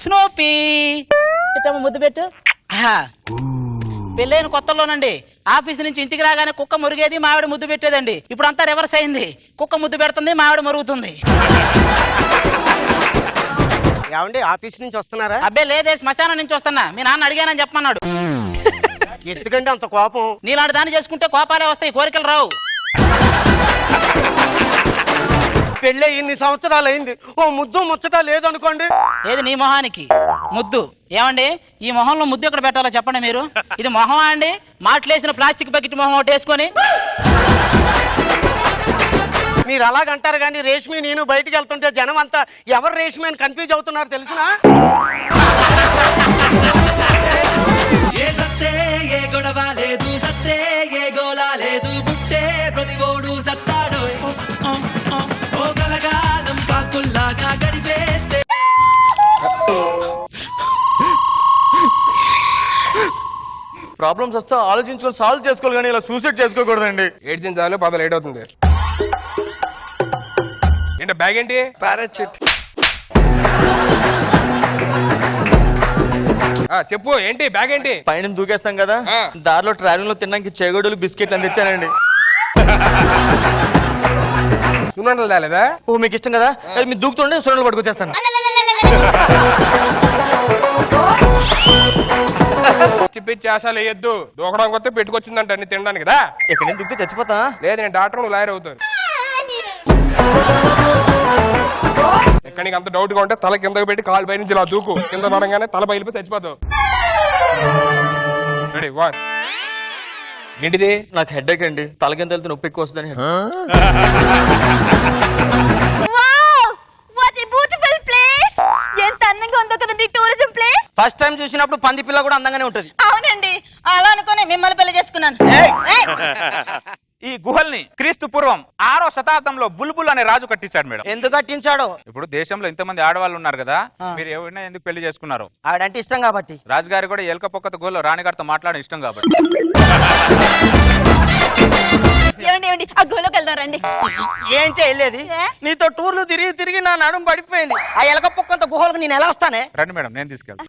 Snoopy ఇటమ్మ ముద్దు పెట్టు. పెళ్ళైన కొత్తలోనండి ఆఫీస్ నుంచి ఇంటికి రాగానే కుక్క మురిగేది, మావిడ ముద్దు పెట్టేదండి. ఇప్పుడు అంతా రివర్స్ అయింది, కుక్క ముద్దు పెడుతుంది, మావిడ మరుగుతుంది. ఏమండి ఆఫీస్ నుంచి వస్తున్నారా? అబ్బే లేదే, శ్మశానం నుంచి వస్తున్నా. మీ నాన్న అడిగానని చెప్పమన్నాడు. ఎందుకంటే అంత కోపం? నీలాంటి దాన్ని చేసుకుంటే కోపాలే వస్తాయి, కోరికలు రావు. పెళ్ళి ఇన్ని సంవత్సరాలు అయింది, ఓ ముద్దు ముచ్చట లేదనుకోండి. ఏది నీ మొహానికి ముద్దు? ఏమండి ఈ మొహంలో ముద్దు ఎక్కడ పెట్టాలో చెప్పండి మీరు. ఇది మొహమా అండి? మాట్లేసిన ప్లాస్టిక్ బకెట్ మొహం ఒకటి వేసుకొని. మీరు అలాగంటారు కానీ రేష్మి నేను బయటికి వెళ్తుంటే జనం అంతా ఎవరు రేష్మి అని కన్ఫ్యూజ్ అవుతున్నారు తెలుసునా? ఏ సత్తే ఏ గొడవ లేదు, సత్తే ఏ గోలా లేదు, బుట్టే ప్రతివోడు సత్తాడు. ఓ కలగాలం కాకుల్లాగా గడిపేస్తే. ప్రాబ్లమ్స్ వస్తే ఆలోచించుకొని సాల్వ్ చేసుకోవాలి కానీ ఇలా సూసైడ్ చేసుకోకూడదండి. ఏడ్చించాలి, పద లేట్ అవుతుంది. ఏంటి బ్యాగ్ ఏంటి? పారాచూట్. చెప్పు ఏంటి బ్యాగ్ ఏంటి? పైన దూకేస్తాం కదా, దారిలో ట్రావెలింగ్ లో తినడానికి చేగోడులు బిస్కెట్లు అందించానండి. సున్నుండలు తేలేదా? ఓ మీకు ఇష్టం కదా, మీరు దూకుతుండే సున్నుండలు పట్టుకొచ్చేస్తాను. పిచ్చి ఆశాలు వేయద్దు, దూకడం కొత్త పెట్టుకొచ్చిందంట అన్ని తినడానికి కదా. ఇక్కడ నేను దూకితే చచ్చిపోతా? లేదు నేను డాక్టర్, నువ్వు లాయర్ అవుతాను. ఎక్కడ నీకు అంత డౌట్ గా ఉంటే తల కిందకి పెట్టి కాలు పై నుంచి ఇలా దూకు, కింద పడంగానే తల బయలుపోయి చచ్చిపోతావు. రెడీ 1. ఏంటిది? నాకు హెడ్ఏక్ అండి, తల కింద వెళ్తే నొప్పి ఎక్కువ వస్తుందని. ఎంత అందంగా ఉందో కదండి టూరిజం ప్లేస్. ఫస్ట్ టైం చూసినప్పుడు పంది పిల్ల కూడా అందంగానే ఉంటది. అవునండి, అలా అనుకునే మిమ్మల్ని పెళ్లి చేసుకున్నాను. ఈ గుహల్ని క్రీస్తు పూర్వం 6వ శతాబ్దంలో బుల్బుల్ అనే రాజు కట్టించాడు మేడం. ఎందుకు కట్టించాడో? ఇప్పుడు దేశంలో ఇంతమంది ఆడవాళ్ళు ఉన్నారు కదా, మీరు ఎవరైనా ఎందుకు పెళ్లి చేసుకున్నారు? ఆవిడంటే ఇష్టం కాబట్టి. రాజుగారి కూడా ఎలక పొక్కత గోల్లో రాణిగారితో మాట్లాడడం ఇష్టం కాబట్టి. ఏమండి ఆ గోలోకి వెళ్దారండి. ఏంటి వెళ్ళేది? నీతో టూర్లు తిరిగి తిరిగి నా నడుము పడిపోయింది. ఆ ఎలక పొక్కంత గుహలకు నేను ఎలా వస్తానే? రండి మేడం, నేను తీసుకెళ్తాను.